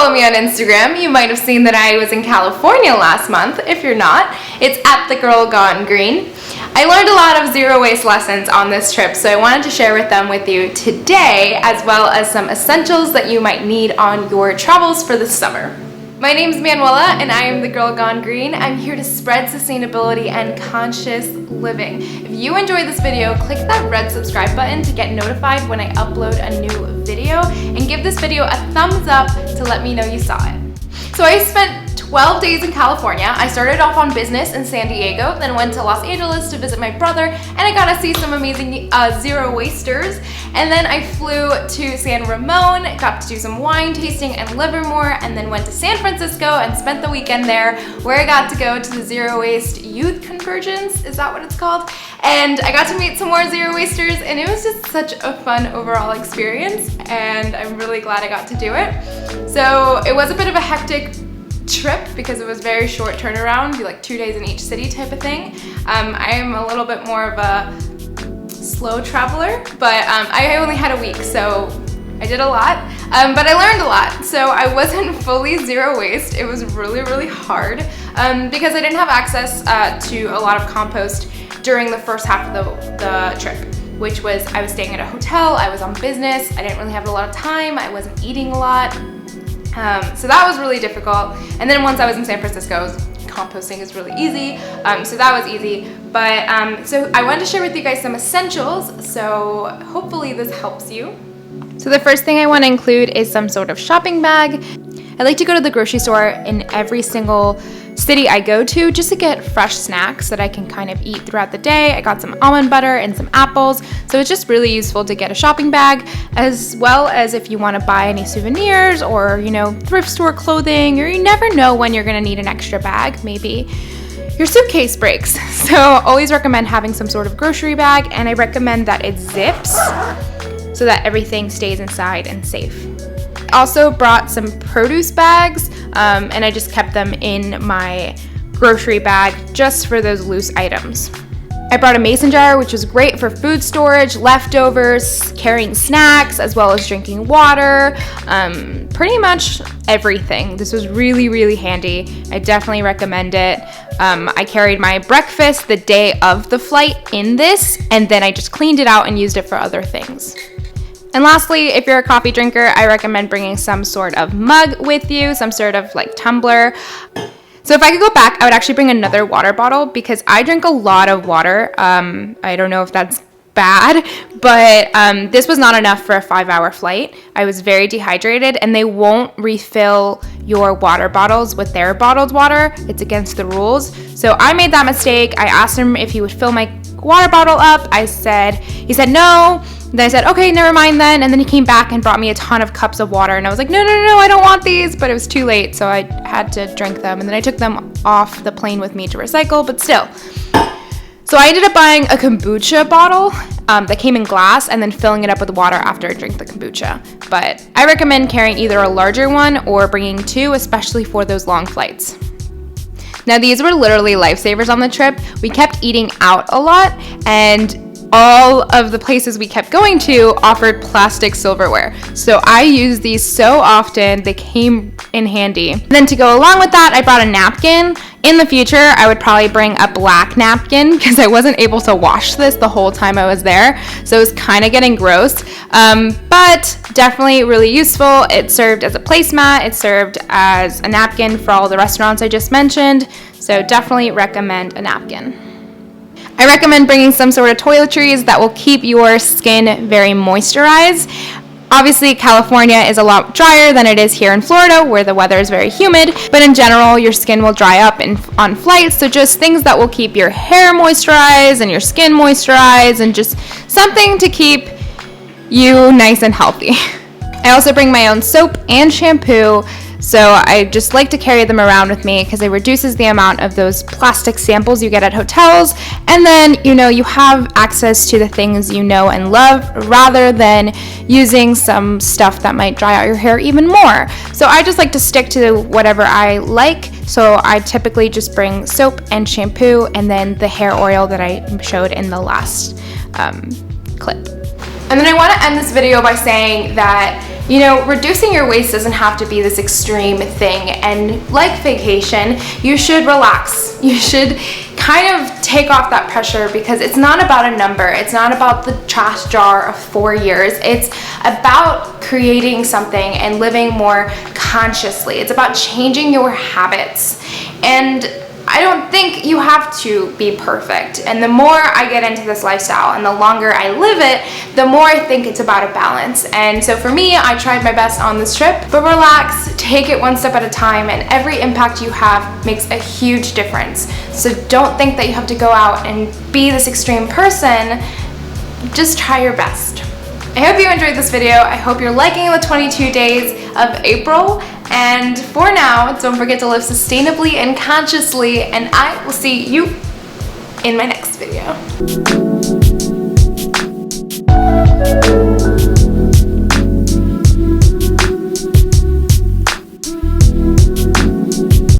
follow me on Instagram, you might have seen that I was in California last month. If you're not, it's at The Girl Gone Green. I learned a lot of zero waste lessons on this trip, so I wanted to share them with you today, as well as some essentials that you might need on your travels for the summer. My name's Manuela, and I am The Girl Gone Green. I'm here to spread sustainability and conscious living. If you enjoyed this video, click that red subscribe button to get notified when I upload a new video, and give this video a thumbs up to let me know you saw it. So I spent 12 days in California. I started off on business in San Diego, then went to Los Angeles to visit my brother, and I got to see some amazing zero wasters. And then I flew to San Ramon, got to do some wine tasting and Livermore, and then went to San Francisco and spent the weekend there, where I got to go to the Zero Waste Youth Convergence, is that what it's called? And I got to meet some more zero wasters, and it was just such a fun overall experience, and I'm really glad I got to do it. So it was a bit of a hectic trip because it was very short turnaround, like 2 days in each city type of thing. I am a little bit more of a slow traveler, but I only had a week, so I did a lot, but I learned a lot. So I wasn't fully zero waste. It was really hard because I didn't have access to a lot of compost during the first half of the trip, which was I was staying at a hotel, I was on business, I didn't really have a lot of time, I wasn't eating a lot. So that was really difficult. And then once I was in San Francisco, composting is really easy. So that was easy. But so I wanted to share with you guys some essentials. So hopefully this helps you. So the first thing I want to include is some sort of shopping bag. I like to go to the grocery store in every single city I go to just to get fresh snacks that I can kind of eat throughout the day. I got some almond butter and some apples, so it's just really useful to get a shopping bag, as well as if you want to buy any souvenirs or, you know, thrift store clothing, or you never know when you're going to need an extra bag. Maybe your suitcase breaks. So always recommend having some sort of grocery bag, and I recommend that it zips so that everything stays inside and safe. I also brought some produce bags, and I just kept them in my grocery bag just for those loose items. I brought a mason jar, which is great for food storage, leftovers, carrying snacks, as well as drinking water, pretty much everything. This was really handy. I definitely recommend it. I carried my breakfast the day of the flight in this, and then I just cleaned it out and used it for other things. And lastly, if you're a coffee drinker, I recommend bringing some sort of mug with you, some sort of like tumbler. So if I could go back, I would actually bring another water bottle because I drink a lot of water. I don't know if that's bad, but this was not enough for a 5-hour flight. I was very dehydrated, and they won't refill your water bottles with their bottled water. It's against the rules. So I made that mistake. I asked him if he would fill my water bottle up. He said no. Then I said, okay, never mind then. And then he came back and brought me a ton of cups of water. And I was like, no, I don't want these. But it was too late, so I had to drink them. And then I took them off the plane with me to recycle, but still. So I ended up buying a kombucha bottle that came in glass and then filling it up with water after I drink the kombucha. But I recommend carrying either a larger one or bringing 2, especially for those long flights. Now, these were literally lifesavers on the trip. We kept eating out a lot, and all of the places we kept going to offered plastic silverware. So I used these so often, they came in handy. And then to go along with that, I brought a napkin. In the future, I would probably bring a black napkin because I wasn't able to wash this the whole time I was there. So it was kind of getting gross, but definitely really useful. It served as a placemat. It served as a napkin for all the restaurants I just mentioned. So definitely recommend a napkin. I recommend bringing some sort of toiletries that will keep your skin very moisturized. Obviously, California is a lot drier than it is here in Florida, where the weather is very humid, but in general, your skin will dry up on flights, so just things that will keep your hair moisturized and your skin moisturized, and just something to keep you nice and healthy. I also bring my own soap and shampoo, so I just like to carry them around with me because it reduces the amount of those plastic samples you get at hotels, and then you have access to the things you know and love rather than using some stuff that might dry out your hair even more. So I just like to stick to whatever I like, so I typically just bring soap and shampoo and then the hair oil that I showed in the last clip. And then I want to end this video by saying that, you know, reducing your waist doesn't have to be this extreme thing, and like vacation, you should relax. You should kind of take off that pressure, because it's not about a number. It's not about the trash jar of 4 years. It's about creating something and living more consciously. It's about changing your habits. And I don't think you have to be perfect. And the more I get into this lifestyle and the longer I live it, the more I think it's about a balance. And so for me, I tried my best on this trip, but relax, take it one step at a time, and every impact you have makes a huge difference. So don't think that you have to go out and be this extreme person. Just try your best. I hope you enjoyed this video. I hope you're liking the 22 days of April. And for now, don't forget to live sustainably and consciously, and I will see you in my next video.